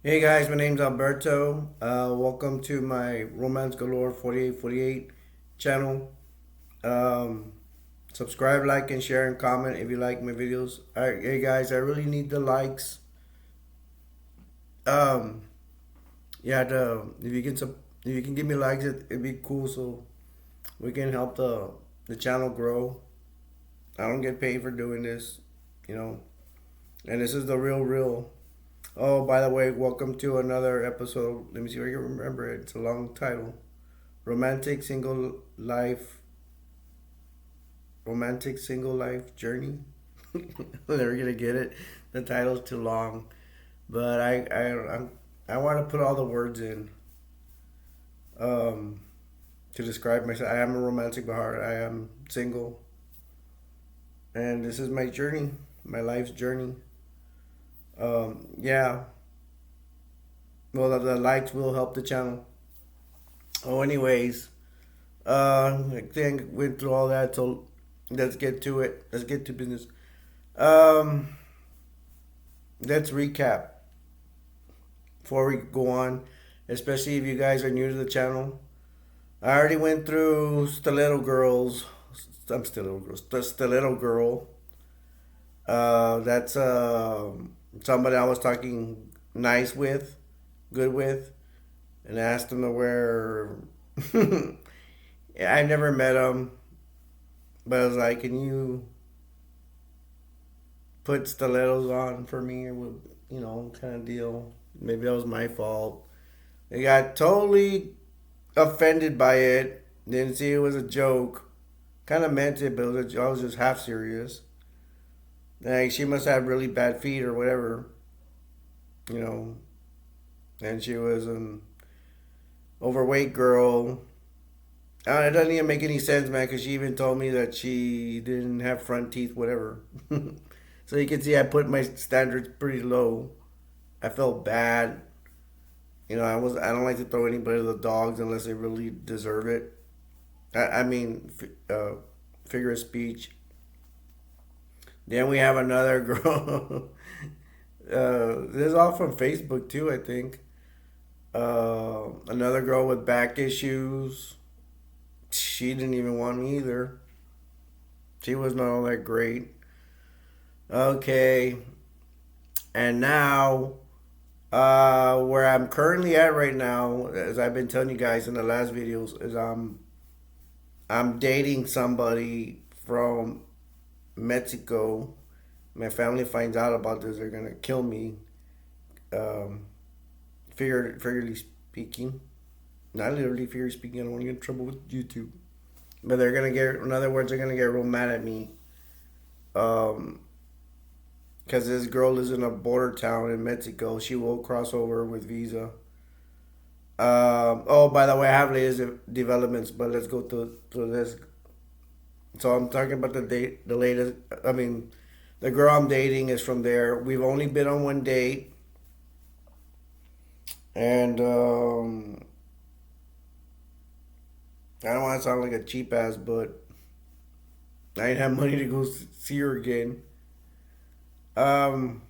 Hey guys, my name's Alberto. Welcome to my Romance Galore 4848 channel. Um, Subscribe, like, and share, and comment if you like my videos. Alright, hey guys, I really need the likes. Um, yeah, if you can if you can give me likes, it'd be cool so we can help the channel grow. I don't get paid for doing this, you know, and this is the real. Oh, by the way, welcome to another episode. Let me see if I can remember it. It's a long title. Romantic single life, romantic single life journey. I'm never gonna get it. The title's too long, but I want to put all the words in um, to describe myself. I am a romantic by heart. I am single, and this is my journey, my life's journey. Yeah. Well, the likes will help the channel. Oh, anyways, I think went through all that, so let's get to it. Let's get to business. Um, let's recap before we go on, especially if you guys are new to the channel. I already went through Stiletto Girls. I'm Stiletto Girls. The Stiletto Girl. That's somebody I was talking nice with, good with, and asked them to wear. I never met him, but I was like, "Can you put stilettos on for me?" Or kind of deal. Maybe that was my fault. They got totally offended by it. Didn't see it was a joke. Kind of meant it, but I was just half serious. Like she must have really bad feet or whatever, you know. And she was an overweight girl. It doesn't even make any sense, man, because she even told me that she didn't have front teeth, whatever. So you can see I put my standards pretty low. I felt bad. I don't like to throw anybody to the dogs unless they really deserve it. I mean, figure of speech. Then we have another girl. This is all from Facebook too, I think. Another girl with back issues. She didn't even want me either. She was not all that great. Okay, and now where I'm currently at right now, as I've been telling you guys in the last videos, is I'm dating somebody from Mexico. My family finds out about this, they're gonna kill me. Um, figuratively speaking, not literally figuratively speaking. I don't want to get in trouble with YouTube, but they're gonna get. In other words, they're gonna get real mad at me. Um, because this girl lives in a border town in Mexico. She will cross over with visa. Oh, by the way, I have latest developments, but let's go through this. So I'm talking about the latest. I mean, the girl I'm dating is from there. We've only been on one date, and I don't want to sound like a cheap ass, but I didn't have money to go see her again. Um,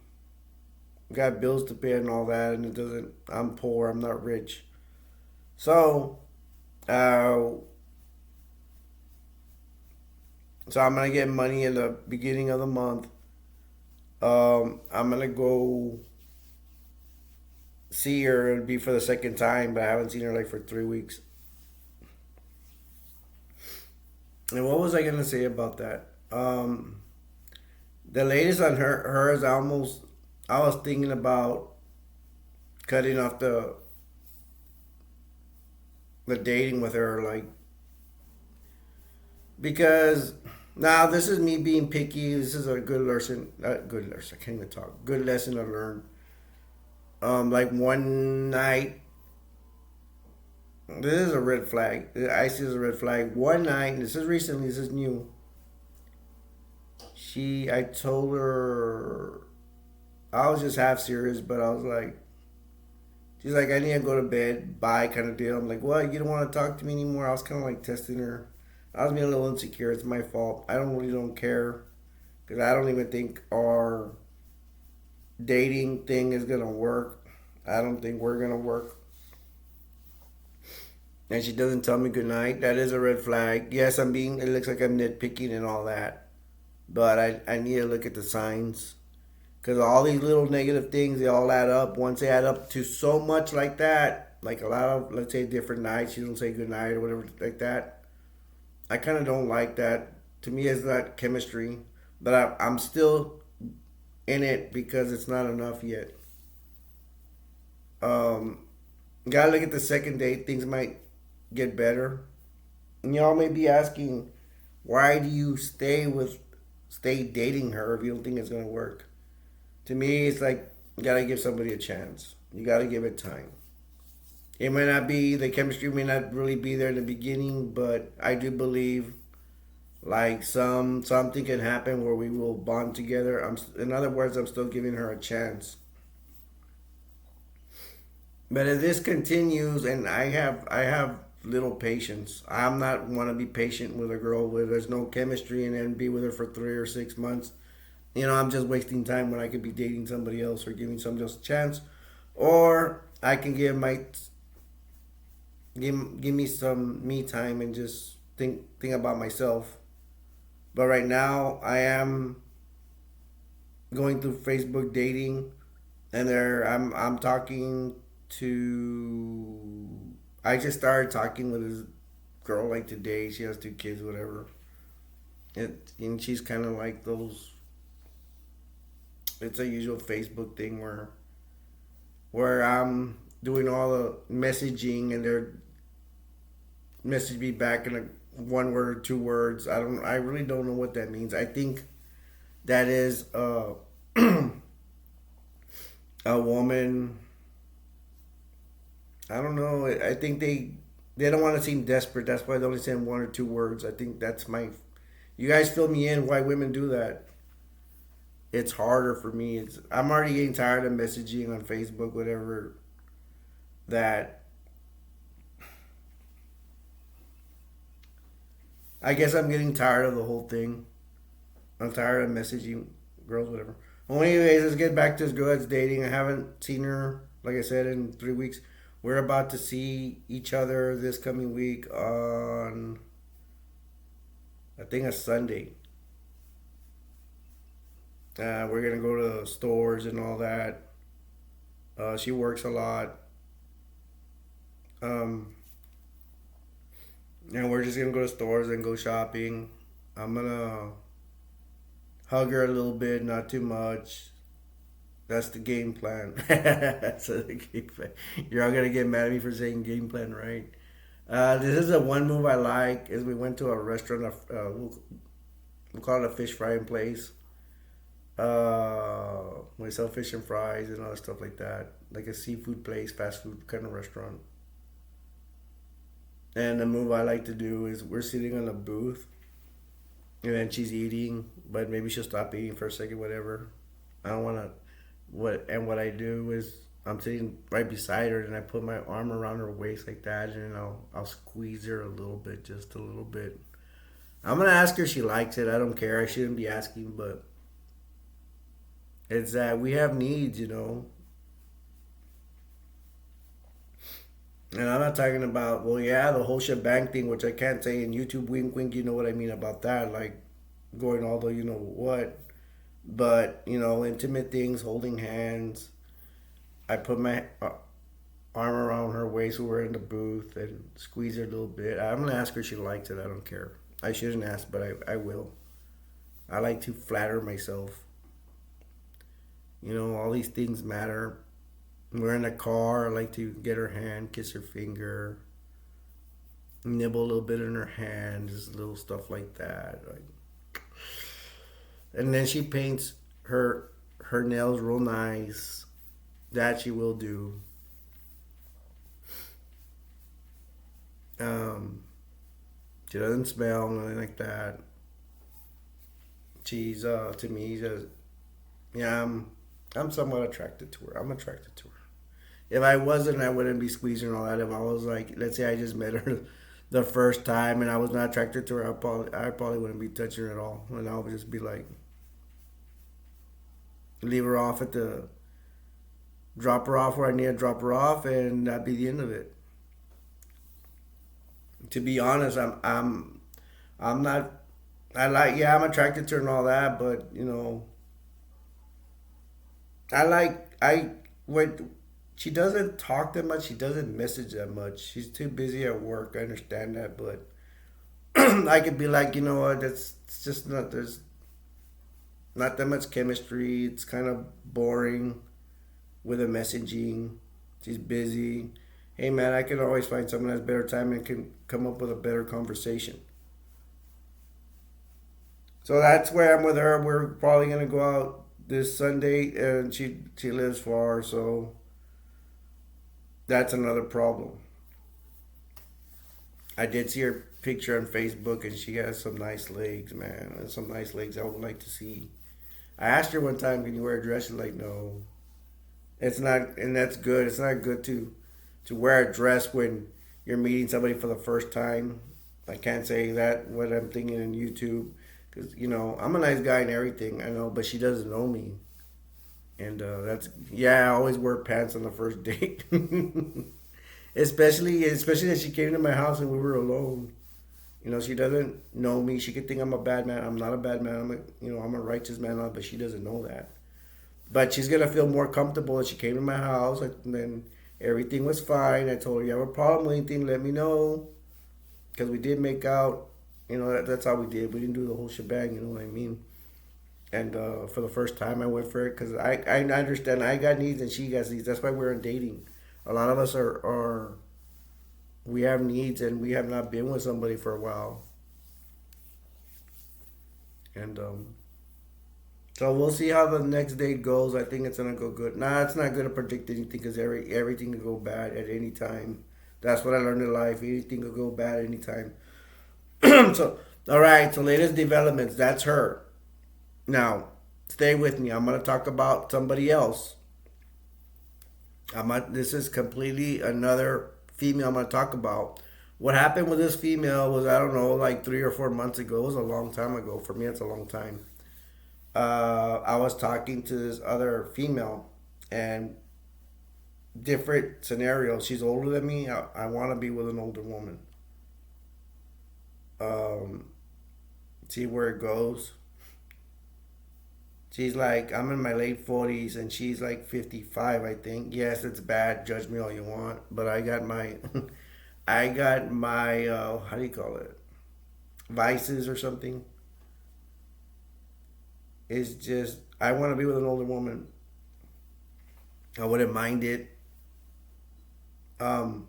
got bills to pay and all that, and it doesn't. I'm poor. I'm not rich, so uh, so I'm gonna get money in the beginning of the month. I'm gonna go see her. It'll be for the second time, but I haven't seen her like for 3 weeks. And what was I gonna say about that? The latest on hers, I was thinking about cutting off the dating with her, like because now this is me being picky. This is a good lesson. Good lesson. I can't even talk. Good lesson to learn. Like one night, this is a red flag. I see as a red flag. One night, this is recently. This is new. I told her, I was just half serious, but I was like, she's like, I need to go to bed. Bye, kind of deal. I'm like, what? You don't want to talk to me anymore? I was kind of like testing her. I was being a little insecure. It's my fault. I don't care because I don't even think our dating thing is gonna work. I don't think we're gonna work. And she doesn't tell me goodnight. That is a red flag. Yes, I'm being. It looks like I'm nitpicking and all that, but I need to look at the signs. Because all these little negative things, they all add up. Once they add up to so much like that, like a lot of, let's say, different nights, you don't say goodnight or whatever like that. I kind of don't like that. To me, it's not chemistry. But I'm still in it because it's not enough yet. Um, Gotta look at the second date. Things might get better. And y'all may be asking, why do you stay dating her if you don't think it's gonna work? To me, it's like you gotta give somebody a chance. You gotta give it time. It might not be the chemistry may not really be there in the beginning, but I do believe like something can happen where we will bond together. In other words, I'm still giving her a chance. But if this continues, and I have little patience. I'm not want to be patient with a girl where there's no chemistry and then be with her for 3 or 6 months. I'm just wasting time when I could be dating somebody else or giving somebody else a chance, or I can give me some me time and just think about myself. But right now, I am going through Facebook dating, and I'm talking to. I just started talking with this girl like today. She has 2 kids, whatever. And she's kind of like those. It's a usual Facebook thing where I'm doing all the messaging and they're message me back in a 1 word or 2 words. I really don't know what that means. I think that is a woman. I don't know. I think they don't want to seem desperate. That's why they only send 1 or 2 words. I think that's my. You guys fill me in why women do that. It's harder for me. I'm already getting tired of messaging on Facebook, whatever. That I guess I'm getting tired of the whole thing. I'm tired of messaging girls, whatever. Well, anyways, let's get back to this girl that's dating. I haven't seen her, like I said, in 3 weeks. We're about to see each other this coming week on, I think, a Sunday. We're gonna go to stores and all that. She works a lot, um, and we're just gonna go to stores and go shopping. I'm gonna hug her a little bit, not too much. That's the game plan. That's the game plan. You're all gonna get mad at me for saying game plan, right? This is the one move I like. Is we went to a restaurant. We'll call it a fish frying place. We sell fish and fries and other stuff like that, like a seafood place, fast food kind of restaurant. And the move I like to do is we're sitting on a booth, and then she's eating, but maybe she'll stop eating for a second, whatever. I don't want to. What I do is I'm sitting right beside her, and I put my arm around her waist like that, and I'll squeeze her a little bit, just a little bit. I'm gonna ask her if she likes it. I don't care. I shouldn't be asking, but it's that we have needs. And I'm not talking about, well, yeah, the whole shebang thing, which I can't say in YouTube, wink, wink, you know what I mean about that, like going all the, you know what. But, intimate things, holding hands. I put my arm around her waist when we're in the booth and squeeze her a little bit. I'm going to ask her if she likes it. I don't care. I shouldn't ask, but I will. I like to flatter myself. All these things matter. We're in a car. I like to get her hand, kiss her finger, nibble a little bit in her hand, just little stuff like that. And then she paints her nails real nice. That she will do. Um, she doesn't smell nothing like that. She's to me just yeah. I'm somewhat attracted to her. I'm attracted to her. If I wasn't, I wouldn't be squeezing all that. If I was like, let's say I just met her the first time and I was not attracted to her, I probably wouldn't be touching her at all. And I would just be like, leave her off at the drop her off where I need to drop her off, and that'd be the end of it. To be honest, I'm not. I like, yeah, I'm attracted to her and all that, but I when she doesn't talk that much, she doesn't message that much. She's too busy at work. I understand that, but I could be like, you know what, that's it's just not there's not that much chemistry. It's kind of boring with the messaging. She's busy. Hey man, I can always find someone that has better time and can come up with a better conversation. So that's where I'm with her. We're probably gonna go out this Sunday, and she lives far, so that's another problem. I did see her picture on Facebook, and she has some nice legs, man. And some nice legs I would like to see. I asked her one time, "Can you wear a dress?" She's like, "No, it's not," and that's good. It's not good to wear a dress when you're meeting somebody for the first time. I can't say that what I'm thinking in YouTube, because I'm a nice guy and everything. I know, but she doesn't know me, and that's yeah. I always wear pants on the first date, especially that she came to my house and we were alone. She doesn't know me. She could think I'm a bad man. I'm not a bad man. I'm a righteous man, but she doesn't know that. But she's gonna feel more comfortable if she came to my house, and then everything was fine. I told her, you have a problem with anything, let me know, because we did make out. That's how we did. We didn't do the whole shebang. You know what I mean? And for the first time, I went for it because I understand I got needs and she got needs. That's why we're dating. A lot of us are we have needs and we have not been with somebody for a while, and so we'll see how the next date goes. I think it's gonna go good. Nah, it's not gonna predict anything because everything can go bad at any time. That's what I learned in life. Anything could go bad anytime. So, all right. So, latest developments. That's her. Now, stay with me. I'm gonna talk about somebody else. This is completely another female I'm gonna talk about. What happened with this female was, I don't know, like 3 or 4 months ago. It was a long time ago. For me, it's a long time. I was talking to this other female, and different scenarios. She's older than me. I want to be with an older woman. Um, See where it goes. She's like, I'm in my late 40s, and she's like 55, I think. Yes, it's bad. Judge me all you want, but I got my, I got my, how do you call it? Vices or something. It's just I want to be with an older woman. I wouldn't mind it. Um,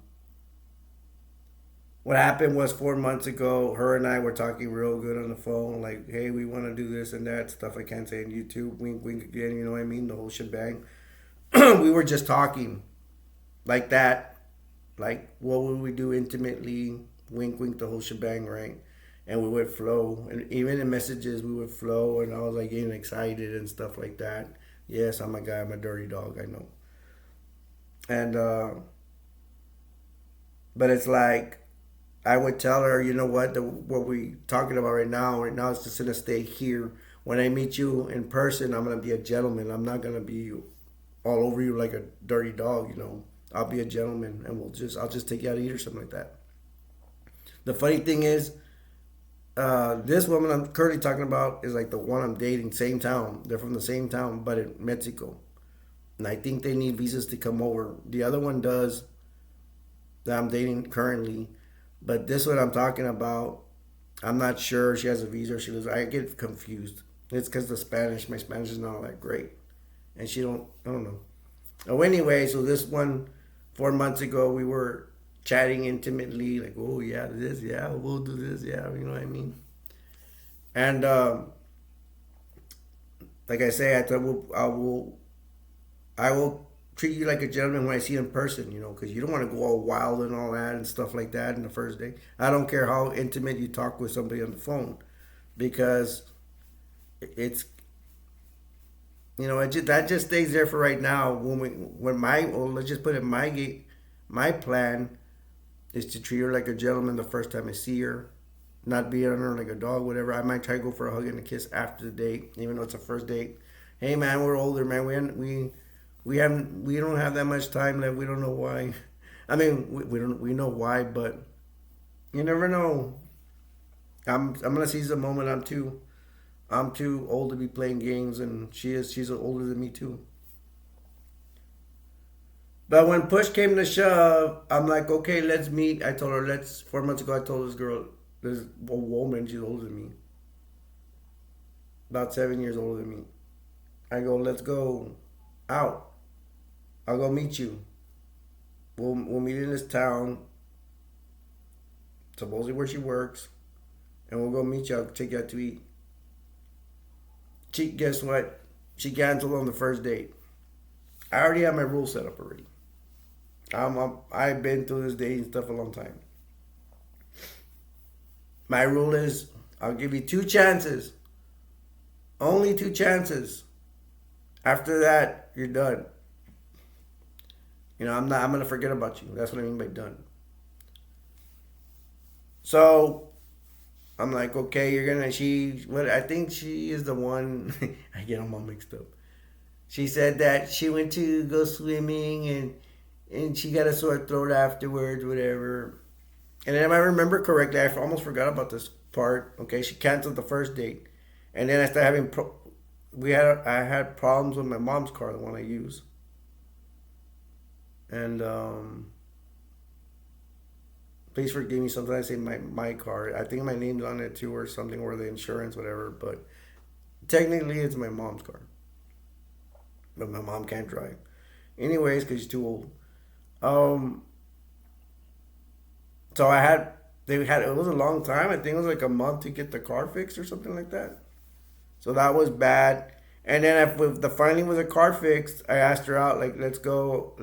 what happened was 4 months ago, her and I were talking real good on the phone, like, hey, we want to do this and that stuff I can't say on YouTube. Wink, wink again, you know what I mean? The whole shebang. We were just talking like that. Like, what would we do intimately? Wink, wink, the whole shebang, right? And we would flow. And even in messages, we would flow. And I was like getting excited and stuff like that. Yes, I'm a guy. I'm a dirty dog. I know. And, but it's like, I would tell her, you know what, what we talking about right now is just gonna stay here. When I meet you in person, I'm gonna be a gentleman. I'm not gonna be all over you like a dirty dog. I'll be a gentleman, and I'll just take you out to eat or something like that. The funny thing is, this woman I'm currently talking about is like the one I'm dating, same town. They're from the same town, but in Mexico, and I think they need visas to come over. The other one does that I'm dating currently. But this one I'm talking about, I'm not sure she has a visa or she lives. I get confused. It's because the Spanish, my Spanish is not all that great, and I don't know. Oh, anyway, so this one, 4 months ago, we were chatting intimately, like, oh yeah, this, yeah, we'll do this, yeah, you know what I mean. And like I say, I will treat you like a gentleman when I see you in person, because you don't want to go all wild and all that and stuff like that in the first day. I don't care how intimate you talk with somebody on the phone, because it's that just stays there for right now. Let's just put it, my plan is to treat her like a gentleman the first time I see her, not be on her like a dog, whatever. I might try to go for a hug and a kiss after the date, even though it's a first date. Hey man, we're older, man. We don't have that much time left. We don't know why. I mean, we know why, but you never know. I'm gonna seize the moment. I'm too old to be playing games, and she's older than me too. But when push came to shove, I'm like, okay, let's meet. I told her, let's. 4 months ago, I told this girl, this woman, she's older than me, about 7 years older than me. I go, let's go out. I'll go meet you. We'll meet in this town, supposedly where she works, and we'll go meet you. I'll take you out to eat. Guess what? She canceled on the first date. I already have my rules set up already. I've been through this dating stuff a long time. My rule is I'll give you 2 chances. Only 2 chances. After that, you're done. I'm gonna forget about you. That's what I mean by done. So I'm like, okay, you're gonna what I think she is the one I get them all mixed up. She said that she went to go swimming and she got a sore throat afterwards, whatever. And if I remember correctly, I almost forgot about this part. Okay, she canceled the first date, and then I started having I had problems with my mom's car, the one I use, and please forgive me. Sometimes I say my car. I think my name's on it too, or something, or the insurance, whatever. But technically, it's my mom's car, but my mom can't drive. Anyways, because she's too old. Um, so it was a long time. I think it was like a month to get the car fixed or something like that. So that was bad. And then with the finally with the car fixed, I asked her out like let's go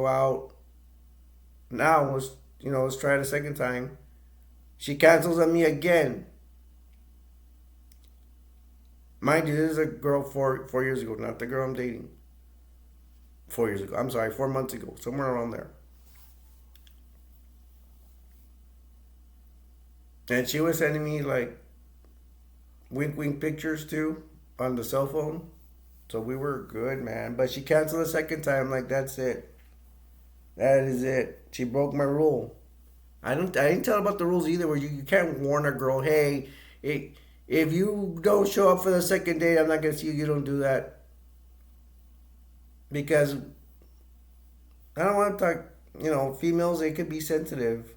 out now. Let's try it a second time. She cancels on me again. Mind you, this is a girl 4 years ago, not the girl I'm dating. 4 years ago. I'm sorry, 4 months ago, somewhere around there. And she was sending me like wink wink pictures too on the cell phone. So we were good, man. But she canceled the second time. Like that's it. That is it. She broke my rule. I didn't tell her about the rules either. Where you can't warn a girl, hey, if you don't show up for the second date, I'm not gonna see you. You don't do that because I don't want to talk. Females they could be sensitive.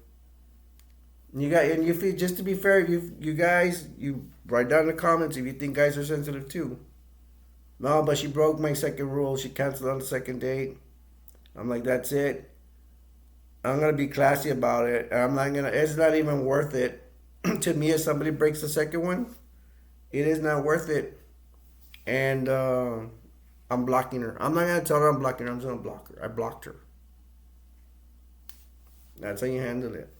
And you feel just to be fair, you guys you write down in the comments if you think guys are sensitive too. No, but she broke my second rule. She canceled on the second date. I'm like, that's it. I'm gonna be classy about it. I'm not gonna. It's not even worth it to me. If somebody breaks the second one, it is not worth it. And I'm blocking her. I'm not gonna tell her I'm blocking her. I'm just gonna block her. I blocked her. That's how you handle it.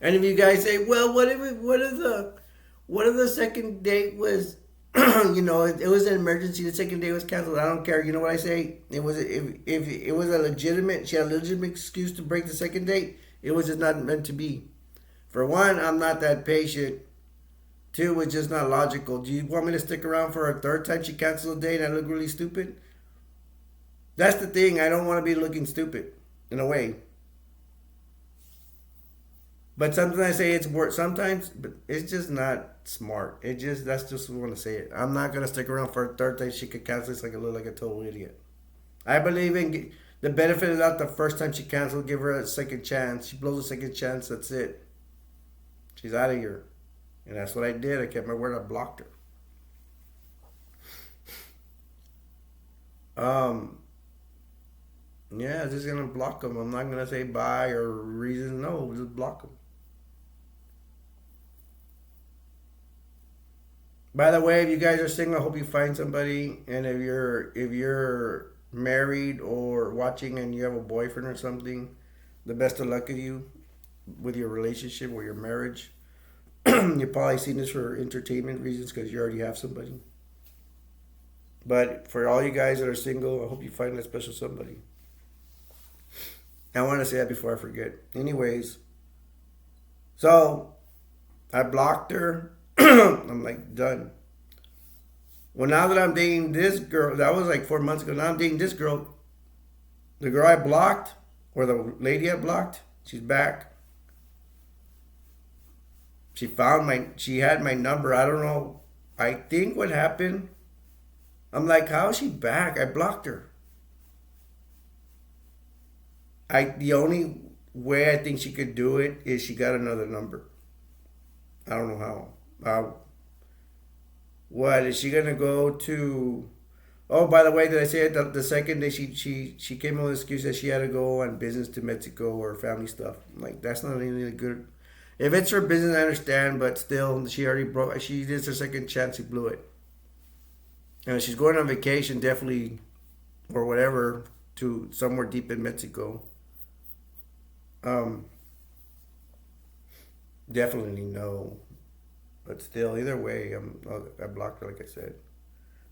And if you guys say, well, what if the second date was, it was an emergency. The second date was canceled. I don't care. You know what I say? It was if it was she had a legitimate excuse to break the second date. It was just not meant to be. For one, I'm not that patient. Two, it's just not logical. Do you want me to stick around for a third time she canceled a date and I look really stupid? That's the thing. I don't want to be looking stupid in a way. But sometimes I say it's worth. Sometimes, but it's just not smart. That's just what I want to say it. I'm not gonna stick around for a third time. She could cancel. It's like I look like a total idiot. I believe in the benefit is not the first time she canceled. Give her a second chance. She blows a second chance. That's it. She's out of here, and that's what I did. I kept my word. I blocked her. Yeah, just gonna block them. I'm not gonna say bye or reasons. No, just block them. By the way, if you guys are single, I hope you find somebody. And if you're married or watching and you have a boyfriend or something, the best of luck to you with your relationship or your marriage. You're probably seeing this for entertainment reasons because you already have somebody. But for all you guys that are single, I hope you find that special somebody. I want to say that before I forget. Anyways, so I blocked her. I'm like, done. Well, now that I'm dating this girl, that was like 4 months ago. Now I'm dating this girl. The girl I blocked, or the lady I blocked, she's back. She had my number. I don't know. I think what happened, I'm like, how is she back? I blocked her. The only way I think she could do it is she got another number. I don't know how. What is she gonna go to? Oh, by the way, did I say it? The second day she came up with an excuse that she had to go on business to Mexico or family stuff. I'm like, that's not really good. If it's her business, I understand, but still, she already broke. She did her second chance. She blew it. And she's going on vacation, definitely, or whatever, to somewhere deep in Mexico. Um, Definitely no. But still, either way, I blocked her, like I said.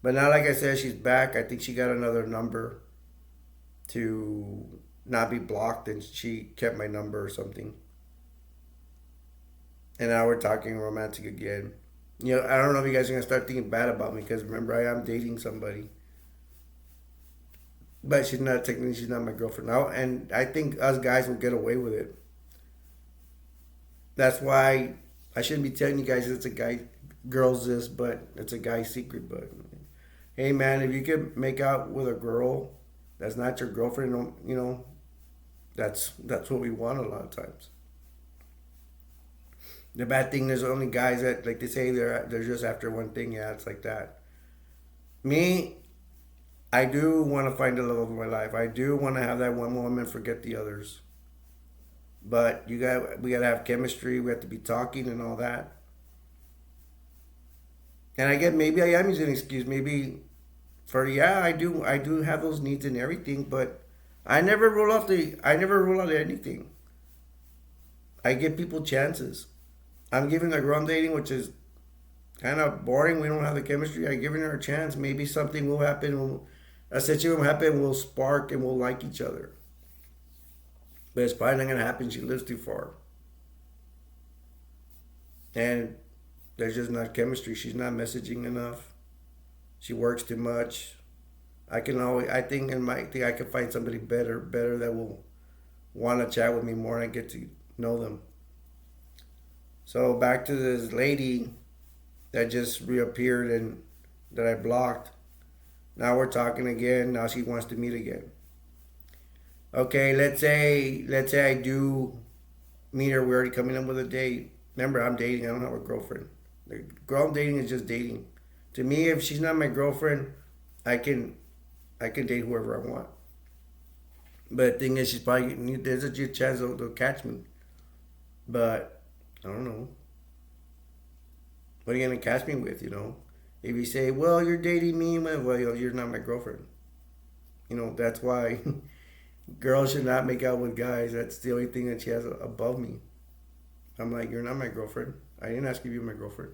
But now, like I said, she's back. I think she got another number to not be blocked, and she kept my number or something. And now we're talking romantic again. I don't know if you guys are gonna start thinking bad about me because remember I am dating somebody, but she's not my girlfriend now, and I think us guys will get away with it. That's why I shouldn't be telling you guys it's a guy, girls this, but it's a guy's secret. But hey, man, if you can make out with a girl that's not your girlfriend, that's what we want a lot of times. The bad thing is only guys that like they say they're just after one thing. Yeah, it's like that. Me, I do want to find the love of my life. I do want to have that one woman forget the others. But we gotta have chemistry. We have to be talking and all that. And I get maybe I am using an excuse. Maybe for yeah, I do have those needs and everything. But I never rule out anything. I give people chances. I'm giving the girl I'm dating, which is kind of boring. We don't have the chemistry. I'm giving her a chance. Maybe something will happen. A situation will happen. We'll spark and we'll like each other. But it's probably not gonna happen. She lives too far, and there's just not chemistry. She's not messaging enough. She works too much. I can always. I think in my thing, I can find somebody better that will want to chat with me more and get to know them. So back to this lady that just reappeared and that I blocked. Now we're talking again. Now she wants to meet again. Okay, let's say I do meet her. We're already coming up with a date. Remember, I'm dating. I don't have a girlfriend. The girl I'm dating is just dating. To me, if she's not my girlfriend, I can I can date whoever I want. But the thing is, she's probably there's a good chance they'll catch me. But I don't know. What are you gonna catch me with? If you say, "Well, you're dating me," well, you're not my girlfriend. That's why girls should not make out with guys. That's the only thing that she has above me. I'm like, you're not my girlfriend. I didn't ask if you're my girlfriend.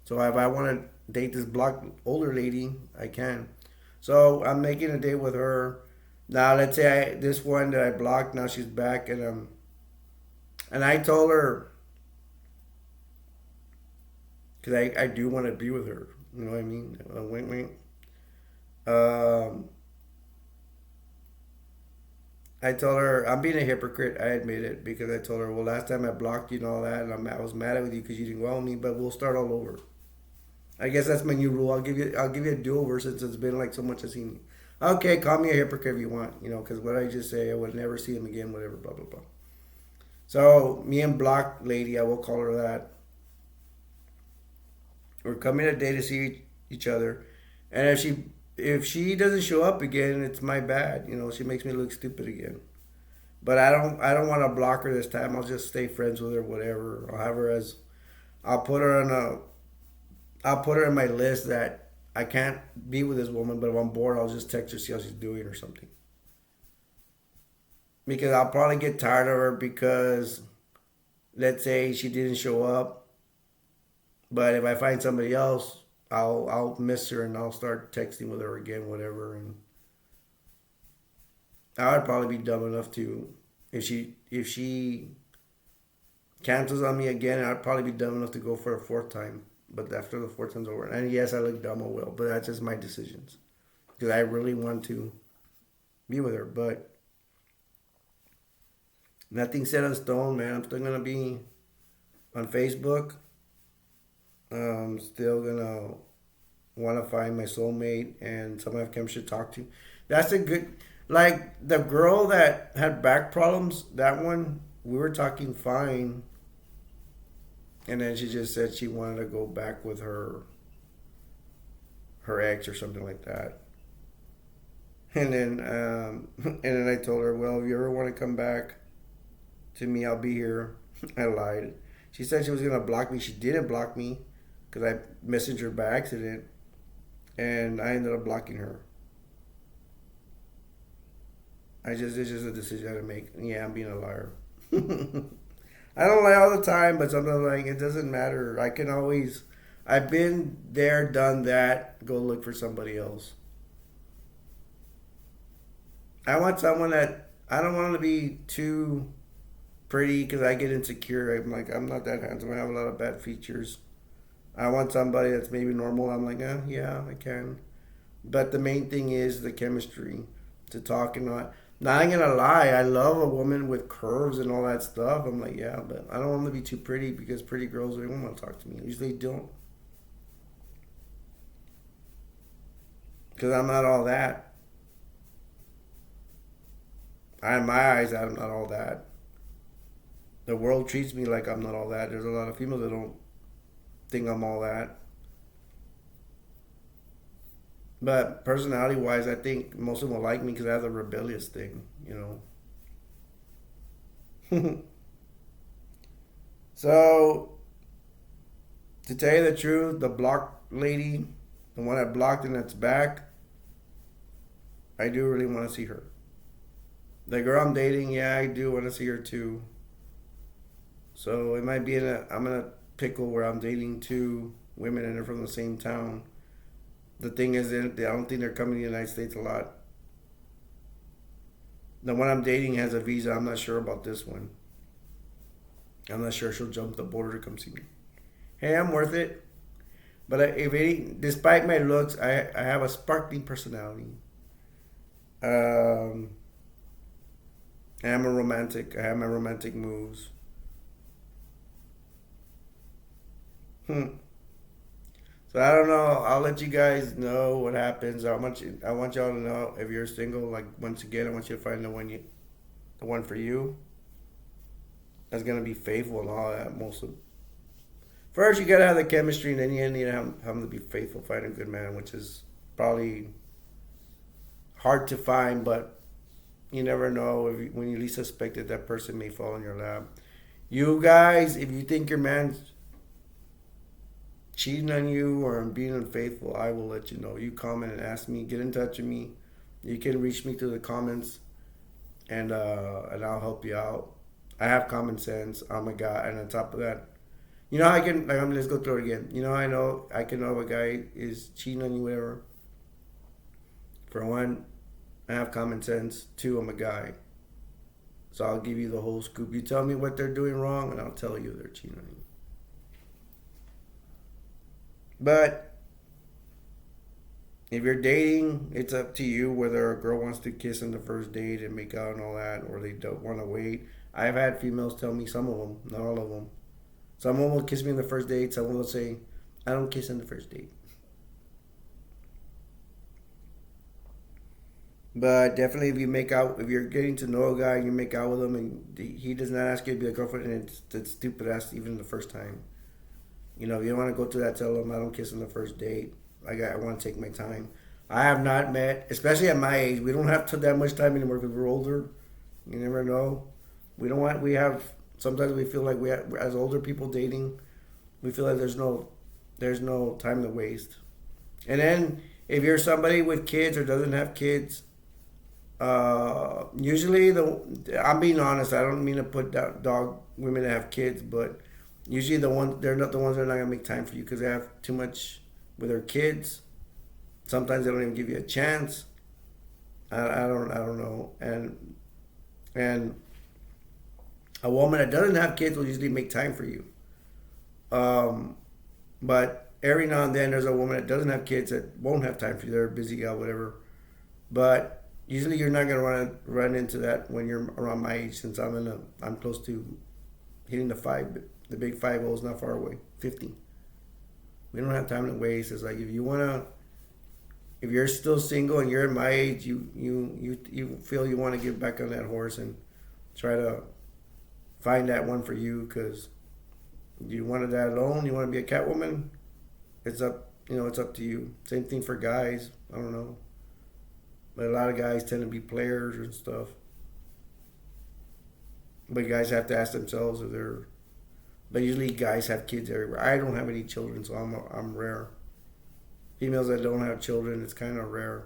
So if I want to date this block older lady, I can. So I'm making a date with her. Now let's say this one that I blocked. Now she's back, and I told her because I do want to be with her. You know what I mean? Wink, wink. Um, I told her I'm being a hypocrite. I admit it because I told her, well, last time I blocked you and all that, and I was mad with you because you didn't go on me. But we'll start all over. I guess that's my new rule. I'll give you a do over since it's been like so much I've seen you. Okay, call me a hypocrite if you want. Because what I just say, I would never see him again. Whatever, blah blah blah. So me and block lady, I will call her that. We're coming a day to see each other, and if she doesn't show up again, it's my bad. She makes me look stupid again. But I don't want to block her this time. I'll just stay friends with her, whatever. I'll have her as I'll put her on a I'll put her in my list that I can't be with this woman, but if I'm bored, I'll just text her see how she's doing or something. Because I'll probably get tired of her because let's say she didn't show up, but if I find somebody else, I'll miss her and I'll start texting with her again, whatever. And I would probably be dumb enough to if she cancels on me again, I'd probably be dumb enough to go for a fourth time. But after the fourth time's over, and yes, I look dumb, I will. But that's just my decisions because I really want to be with her. But nothing set in stone, man. I'm still gonna be on Facebook. Still gonna want to find my soulmate and someone I have chemistry to talk to. That's a good, like the girl that had back problems. That one we were talking fine, and then she just said she wanted to go back with her ex or something like that. And then I told her, well, if you ever want to come back to me, I'll be here. I lied. She said she was gonna block me. She didn't block me because I messaged her by accident, and I ended up blocking her. It's just a decision I had to make. Yeah, I'm being a liar. I don't lie all the time, but sometimes like it doesn't matter. I can always. I've been there, done that. Go look for somebody else. I want someone that I don't want to be too pretty because I get insecure. I'm like I'm not that handsome. I have a lot of bad features. I want somebody that's maybe normal. I'm like, yeah, I can. But the main thing is the chemistry to talk and not. Not gonna lie, I love a woman with curves and all that stuff. I'm like, yeah, but I don't want to be too pretty because pretty girls they won't want to talk to me. Usually don't, because I'm not all that. In my eyes, I'm not all that. The world treats me like I'm not all that. There's a lot of females that don't think I'm all that. But personality wise, I think most of them will like me because I have the rebellious thing. So, to tell you the truth, the blocked lady, the one I blocked and that's back, I do really want to see her. The girl I'm dating, yeah, I do want to see her too. So it might be I'm in a pickle where I'm dating two women and they're from the same town. The thing is, I don't think they're coming to the United States a lot. The one I'm dating has a visa. I'm not sure about this one. I'm not sure she'll jump the border to come see me. Hey, I'm worth it. But despite my looks, I have a sparkling personality. Um, I am a romantic. I have my romantic moves. Hmm. So I don't know. I'll let you guys know what happens. I want y'all to know if you're single. Like once again, I want you to find the one for you. That's gonna be faithful and all that. First, you gotta have the chemistry, and then you need to have them to be faithful. Find a good man, which is probably hard to find, but you never know. When you least suspect it, that person may fall in your lap. You guys, if you think your man's cheating on you or being unfaithful, I will let you know. You comment and ask me. Get in touch with me. You can reach me through the comments, and I'll help you out. I have common sense. I'm a guy, and on top of that, I can like. Let's go through it again. I know I can know if a guy is cheating on you, whatever. For one, I have common sense. Two, I'm a guy, so I'll give you the whole scoop. You tell me what they're doing wrong, and I'll tell you they're cheating on you. But if you're dating, it's up to you whether a girl wants to kiss on the first date and make out and all that, or they don't want to wait. I've had females tell me, some of them, not all of them. Some of them will kiss me on the first date. Some will say, I don't kiss on the first date. But definitely, if you're getting to know a guy and you make out with him and he does not ask you to be a girlfriend, and it's stupid ass even the first time. If you don't want to go through that, tell them I don't kiss on the first date. I want to take my time. I have not met, especially at my age. We don't have that much time anymore because we're older. You never know. We have. Sometimes we feel like as older people dating, we feel like there's no time to waste. And then if you're somebody with kids or doesn't have kids, usually I'm being honest. I don't mean to put down dog women that have kids, but usually they're not the ones that are not gonna make time for you because they have too much with their kids. Sometimes they don't even give you a chance. I don't know. And a woman that doesn't have kids will usually make time for you. Um, But every now and then there's a woman that doesn't have kids that won't have time for you. They're a busy gal, whatever. But usually you're not gonna run into that when you're around my age, since I'm close to hitting the big 50 is not far away. 50. We don't have time to waste. It's like if you're still single and you're at my age, you feel you want to get back on that horse and try to find that one for you, because you wanted that alone. You want to be a Catwoman. It's up, it's up to you. Same thing for guys. I don't know, but a lot of guys tend to be players and stuff. But guys have to ask themselves if they're. But usually guys have kids everywhere. I don't have any children, so I'm rare. Females that don't have children, it's kind of rare,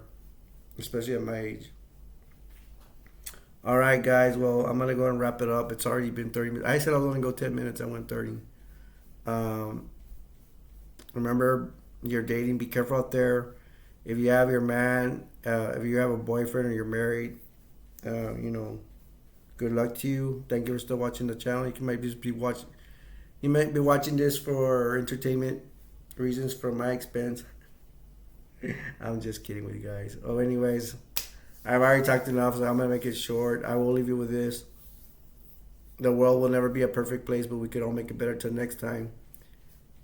especially at my age. All right, guys. Well, I'm gonna go and wrap it up. It's already been 30 minutes. I said I was gonna go 10 minutes. I went 30. Um, Remember, you're dating. Be careful out there. If you have your man, if you have a boyfriend or you're married, good luck to you. Thank you for still watching the channel. You might just be watching. You might be watching this for entertainment reasons, for my expense. I'm just kidding with you guys. Oh, anyways, I've already talked enough, so I'm gonna make it short. I will leave you with this: the world will never be a perfect place, but we could all make it better till next time.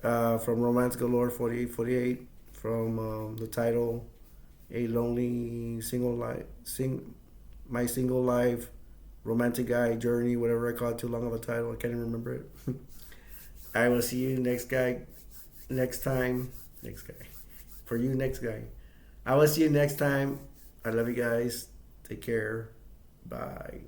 From Romance Galore 4848, from the title "A Lonely Single Life," my single life, romantic guy journey, whatever I call it. Too long of a title, I can't even remember it. I will see you next time. Next guy. For you, next guy. I will see you next time. I love you guys. Take care. Bye.